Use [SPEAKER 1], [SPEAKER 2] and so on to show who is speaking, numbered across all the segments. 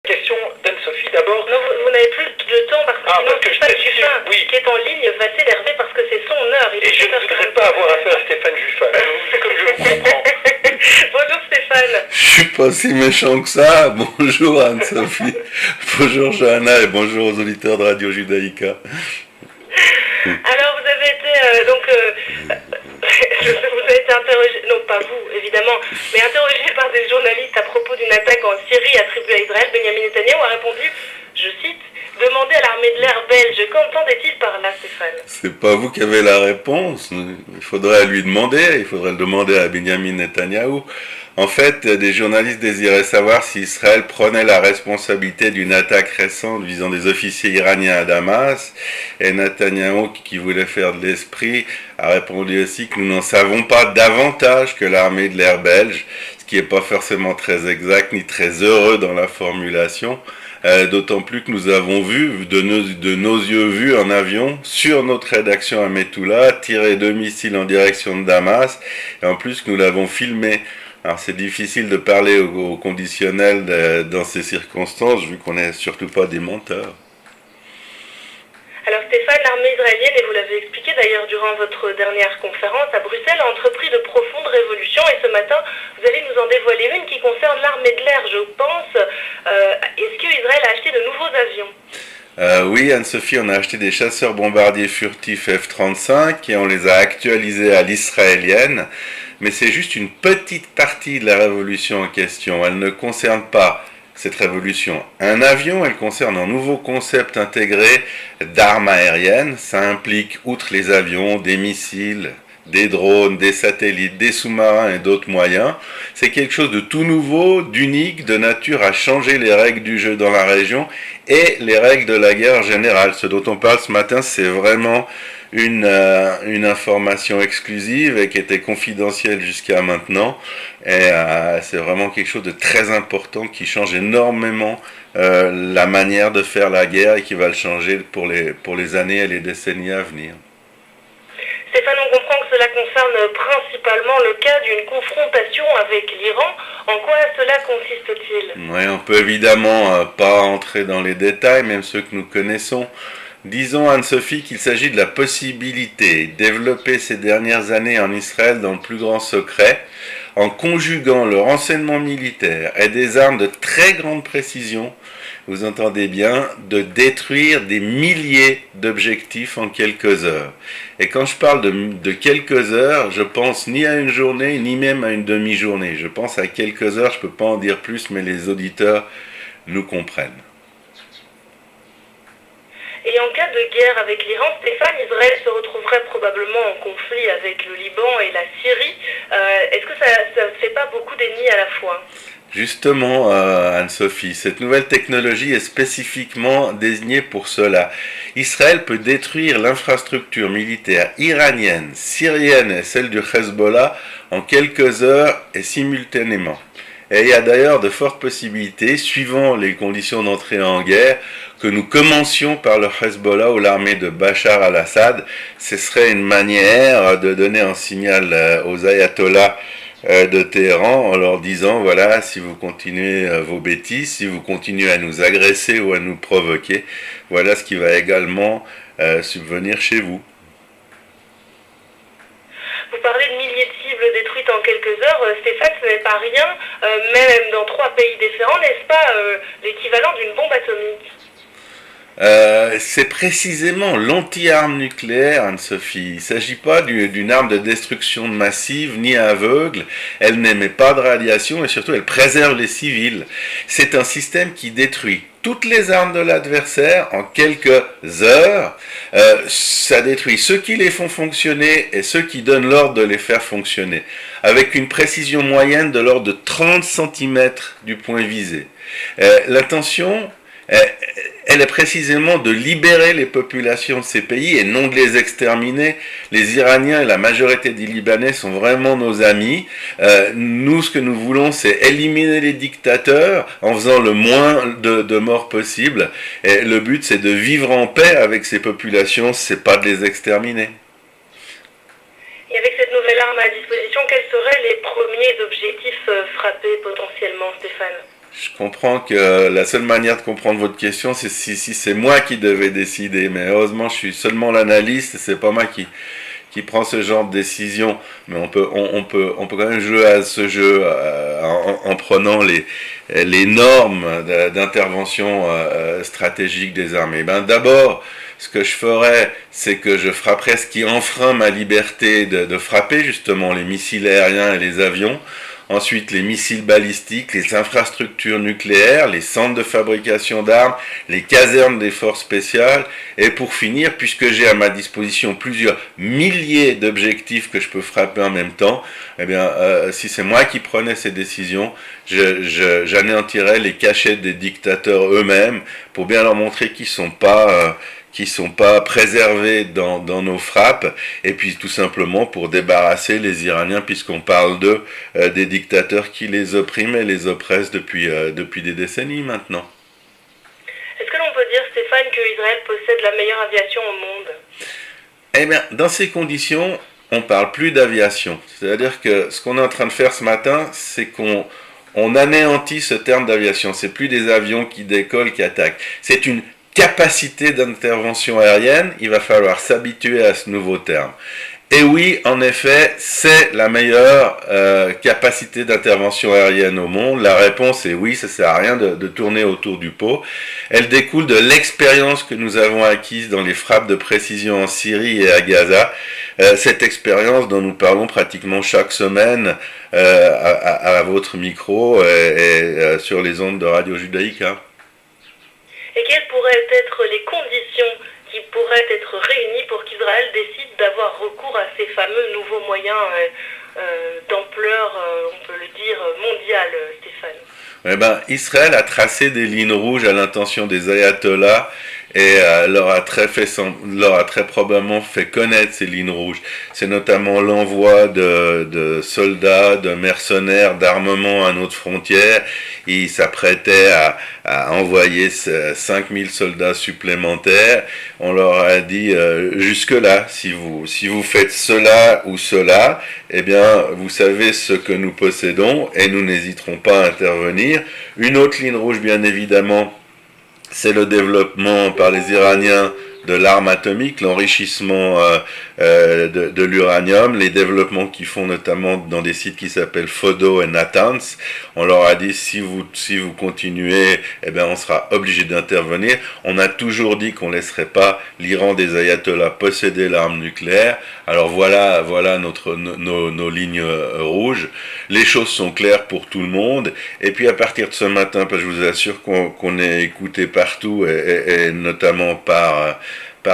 [SPEAKER 1] question d'Anne-Sophie d'abord.
[SPEAKER 2] Non, vous n'avez plus le temps parce que sinon
[SPEAKER 1] parce que
[SPEAKER 2] Stéphane
[SPEAKER 1] je
[SPEAKER 2] Juffin,
[SPEAKER 1] oui.
[SPEAKER 2] qui est en ligne, va s'énerver parce que c'est son heure.
[SPEAKER 1] Et je ne voudrais pas avoir affaire à Stéphane Juffin, comme je vous comprends.
[SPEAKER 2] Bonjour Stéphane.
[SPEAKER 3] Je suis pas si méchant que ça. Bonjour Anne-Sophie, bonjour Johanna et bonjour aux auditeurs de Radio Judaïka.
[SPEAKER 2] Alors vous avez été vous avez été interrogé, non pas vous évidemment, mais interrogé par des journalistes à propos d'une attaque en Syrie attribuée à Israël. Benjamin Netanyahu a répondu, je cite, demandez à l'armée de l'air belge. Qu'entendait-il par là, Stéphane?
[SPEAKER 3] C'est pas vous qui avez la réponse. Il faudrait lui demander. Il faudrait le demander à Benjamin Netanyahu. En fait, des journalistes désiraient savoir si Israël prenait la responsabilité d'une attaque récente visant des officiers iraniens à Damas. Et Netanyahu, qui voulait faire de l'esprit, a répondu aussi que nous n'en savons pas davantage que l'armée de l'air belge, ce qui n'est pas forcément très exact ni très heureux dans la formulation. D'autant plus que nous avons vu, de nos yeux vus en avion, sur notre rédaction à Metula, tirer 2 missiles en direction de Damas, et en plus que nous l'avons filmé. Alors c'est difficile de parler au conditionnel dans ces circonstances, vu qu'on n'est surtout pas des menteurs.
[SPEAKER 2] Alors Stéphane, l'armée israélienne, et vous l'avez expliqué d'ailleurs durant votre dernière conférence à Bruxelles, a entrepris de profondes révolutions, et ce matin, vous allez nous en dévoiler une qui concerne l'armée de l'air, je pense. Est-ce qu'Israël a acheté de nouveaux avions ?
[SPEAKER 3] Oui, Anne-Sophie, on a acheté des chasseurs bombardiers furtifs F-35 et on les a actualisés à l'israélienne. Mais c'est juste une petite partie de la révolution en question. Elle ne concerne pas, cette révolution, un avion, elle concerne un nouveau concept intégré d'armes aériennes. Ça implique, outre les avions, des missiles, des drones, des satellites, des sous-marins et d'autres moyens. C'est quelque chose de tout nouveau, d'unique, de nature à changer les règles du jeu dans la région et les règles de la guerre en général. Ce dont on parle ce matin, c'est vraiment une information exclusive et qui était confidentielle jusqu'à maintenant. Et c'est vraiment quelque chose de très important qui change énormément la manière de faire la guerre et qui va le changer pour les années et les décennies à venir.
[SPEAKER 2] Stéphane, on comprend que cela concerne principalement le cas d'une confrontation avec l'Iran. En quoi cela consiste-t-il ?
[SPEAKER 3] Oui, on peut évidemment pas entrer dans les détails, même ceux que nous connaissons. Disons, Anne-Sophie, qu'il s'agit de la possibilité développée ces dernières années en Israël dans le plus grand secret, en conjuguant le renseignement militaire et des armes de très grande précision, vous entendez bien, de détruire des milliers d'objectifs en quelques heures. Et quand je parle de quelques heures, je pense ni à une journée, ni même à une demi-journée. Je pense à quelques heures, je ne peux pas en dire plus, mais les auditeurs nous comprennent.
[SPEAKER 2] Et en cas de guerre avec l'Iran, Stéphane, Israël se retrouverait probablement en conflit avec le Liban et la Syrie. Est-ce que ça ne fait pas beaucoup d'ennemis à la fois ?
[SPEAKER 3] Justement, Anne-Sophie, cette nouvelle technologie est spécifiquement désignée pour cela. Israël peut détruire l'infrastructure militaire iranienne, syrienne et celle du Hezbollah en quelques heures et simultanément. Et il y a d'ailleurs de fortes possibilités, suivant les conditions d'entrée en guerre, que nous commencions par le Hezbollah ou l'armée de Bachar al-Assad. Ce serait une manière de donner un signal aux ayatollahs de Téhéran en leur disant, voilà, si vous continuez vos bêtises, si vous continuez à nous agresser ou à nous provoquer, voilà ce qui va également subvenir chez vous.
[SPEAKER 2] Vous parlez de milliers de cibles détruites en quelques heures. Stéphane, ce n'est pas rien, même dans 3 pays différents, n'est-ce pas l'équivalent d'une bombe atomique ?
[SPEAKER 3] C'est précisément l'anti-arme nucléaire, Anne-Sophie. Il ne s'agit pas d'une arme de destruction massive ni aveugle. Elle n'émet pas de radiation et surtout elle préserve les civils. C'est un système qui détruit toutes les armes de l'adversaire en quelques heures. Ça détruit ceux qui les font fonctionner et ceux qui donnent l'ordre de les faire fonctionner, avec une précision moyenne de l'ordre de 30 cm du point visé. L'intention, elle est précisément de libérer les populations de ces pays et non de les exterminer. Les Iraniens et la majorité des Libanais sont vraiment nos amis. Nous, ce que nous voulons, c'est éliminer les dictateurs en faisant le moins de morts possible. Et le but, c'est de vivre en paix avec ces populations, c'est pas de les exterminer.
[SPEAKER 2] Et avec cette nouvelle arme à disposition, quels seraient les premiers objectifs frappés potentiellement, Stéphane ?
[SPEAKER 3] Je comprends que la seule manière de comprendre votre question, c'est si c'est moi qui devais décider. Mais heureusement, je suis seulement l'analyste et c'est pas moi qui prend ce genre de décision. Mais on peut quand même jouer à ce jeu en prenant les normes d'intervention stratégique des armées. Ben, d'abord, ce que je ferais, c'est que je frapperais ce qui enfreint ma liberté de frapper justement les missiles aériens et les avions. Ensuite, les missiles balistiques, les infrastructures nucléaires, les centres de fabrication d'armes, les casernes des forces spéciales. Et pour finir, puisque j'ai à ma disposition plusieurs milliers d'objectifs que je peux frapper en même temps, eh bien, si c'est moi qui prenais ces décisions, j'anéantirais les cachettes des dictateurs eux-mêmes pour bien leur montrer qu'ils sont pas préservés dans nos frappes, et puis tout simplement pour débarrasser les Iraniens, puisqu'on parle d'eux, des dictateurs qui les oppriment et les oppressent depuis des décennies maintenant.
[SPEAKER 2] Est-ce que l'on peut dire, Stéphane, que Israël possède la meilleure aviation au monde?
[SPEAKER 3] Eh bien, dans ces conditions, on parle plus d'aviation. C'est-à-dire que ce qu'on est en train de faire ce matin, c'est qu'on anéantit ce terme d'aviation. C'est plus des avions qui décollent, qui attaquent. C'est une capacité d'intervention aérienne, il va falloir s'habituer à ce nouveau terme. Et oui, en effet, c'est la meilleure capacité d'intervention aérienne au monde. La réponse est oui, ça sert à rien de tourner autour du pot. Elle découle de l'expérience que nous avons acquise dans les frappes de précision en Syrie et à Gaza. Cette expérience dont nous parlons pratiquement chaque semaine à votre micro et sur les ondes de Radio Judaïka.
[SPEAKER 2] Et quelles pourraient être les conditions qui pourraient être réunies pour qu'Israël décide d'avoir recours à ces fameux nouveaux moyens d'ampleur, on peut le dire, mondiale, Stéphane?
[SPEAKER 3] Eh ben, Israël a tracé des lignes rouges à l'intention des ayatollahs et leur a très probablement fait connaître ces lignes rouges. C'est notamment l'envoi de soldats, de mercenaires, d'armements à notre frontière. Ils s'apprêtaient à envoyer 5000 soldats supplémentaires. On leur a dit jusque-là, si vous faites cela ou cela, eh bien, vous savez ce que nous possédons et nous n'hésiterons pas à intervenir. Une autre ligne rouge, bien évidemment, c'est le développement par les Iraniens de l'arme atomique, l'enrichissement de l'uranium, les développements qu'ils font notamment dans des sites qui s'appellent Fordo et Natanz. On leur a dit si vous continuez, eh bien on sera obligé d'intervenir. On a toujours dit qu'on laisserait pas l'Iran des ayatollahs posséder l'arme nucléaire. Alors voilà nos lignes rouges. Les choses sont claires pour tout le monde. Et puis à partir de ce matin, parce que je vous assure qu'on est écouté partout et notamment par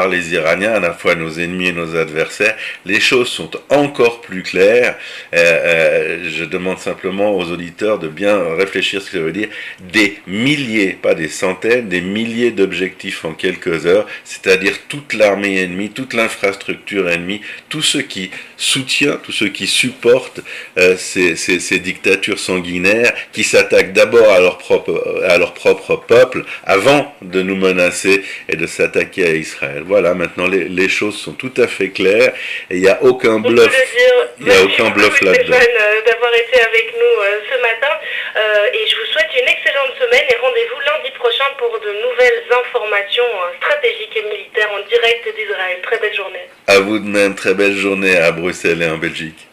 [SPEAKER 3] les Iraniens, à la fois nos ennemis et nos adversaires, les choses sont encore plus claires. Je demande simplement aux auditeurs de bien réfléchir ce que ça veut dire. Des milliers, pas des centaines, des milliers d'objectifs en quelques heures, c'est-à-dire toute l'armée ennemie, toute l'infrastructure ennemie, tous ceux qui soutiennent, tous ceux qui supportent ces dictatures sanguinaires, qui s'attaquent d'abord à leur propre peuple, avant de nous menacer et de s'attaquer à Israël. Voilà, maintenant les choses sont tout à fait claires et il n'y a aucun bluff. Il n'y a aucun bluff là-dedans.
[SPEAKER 2] Stéphane, d'avoir été avec nous ce matin et je vous souhaite une excellente semaine et rendez-vous lundi prochain pour de nouvelles informations stratégiques et militaires en direct d'Israël. Très belle journée.
[SPEAKER 3] À vous de même, très belle journée à Bruxelles et en Belgique.